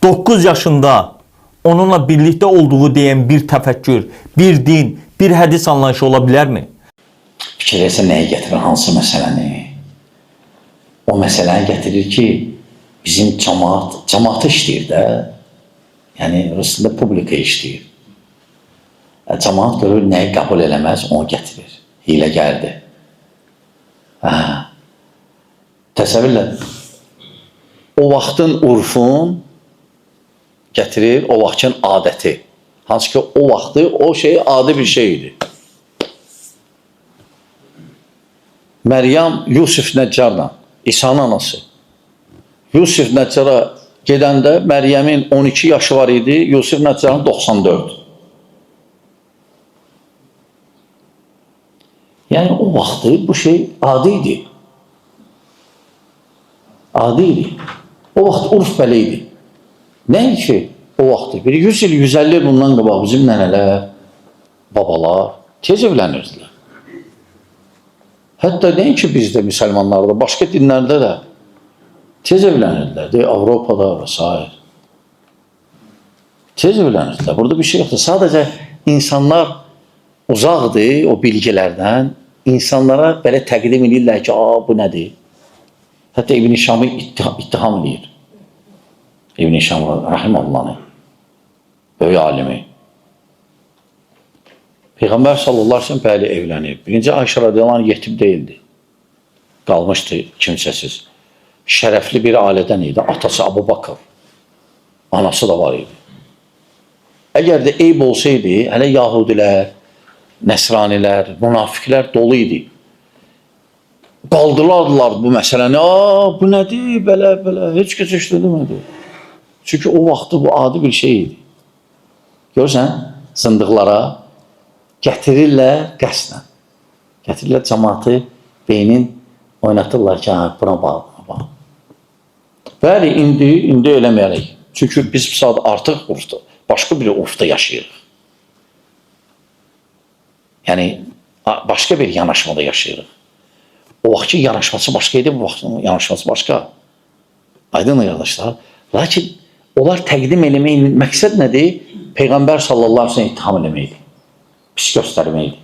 9 yaşında onunla birlikte olduğu diyen bir təfəkkür, bir din, bir hədis anlayışı ola bilərmi? Fikirləsə nəyi gətirir, hansı məsələni? O məsələni gətirir ki, bizim cəmaat işləyir də. Yəni, Rusiyada publika işləyir. Cəmaat görür, nəyi qəbul eləməz, onu gətirir. Hiləgərdir. Təsəvvürlə, o vaxtın urfun gətirir, o vaxtın adəti. Hansı ki, o vaxtı o şey adi bir şey idi. Məryəm Yusuf Nəccarla, İsa'nın anası. Yusuf Nəccara gedəndə Məryəmin 12 yaşı var idi, Yusuf Nəccarın 94. Yəni o vaxtı bu şey adi idi. Adi idi. O vaxt urf belə idi. Nəyin ki o vaxtı? Bir 100 il, 150 il bundan qabaq bizim nənələr, babalar tez evlənirdilər. Hətta nəyin ki bizdə, müsəlmanlarda, başqa dinlərdə də tez evlənirdilər. Avropada və s. Tez evlənirdilər. Burada bir şey yoxdur. Sadəcə insanlar uzaqdır o bilgilərdən. İnsanlara belə təqdim edirlər ki, bu nədir? Hətta İbn-i Şam'ı ittiham edir. İbn-i Şam Rahiməllah'ın böyük alimi. Peyğəmbər sallallahu aleyhi ve sellem bəli evlənib. Birinci Ayşə radiyallahu anh yetim deyildi. Qalmışdı kimsəsiz. Şərəfli bir ailədən idi. Atası Abu Bakır. Anası da var idi. Əgər də eyb olsaydı, hələ Yahudilər, Nəsranilər, münafiqlər dolu idi. Qaldırlardılar bu məsələni. Bu nədir? Belə. Heç kəs heç demədi. Çünki o vaxtı bu adi bir şey idi. Görürsən, zındıqlara gətirirlər qəsdən. Gətirirlər cəmaatı, beynin oynatırlar ki, buna bax, buna bax. Bəli, indi eləməyərik. Çünki biz bu saat artıq urfda, başqa bir urfda yaşayırıq. Yəni, başqa bir yanaşmada yaşayırıq. O vaxtki yanaşması başqa idi, bu vaxtın yanaşması başqa. Aydın qardaşlar. Lakin onlar təqdim eləməyin məqsəd nədir? Peyğəmbər sallallahu aleyhi ve sellem ittiham eləməkdir. Pis göstərməkdir.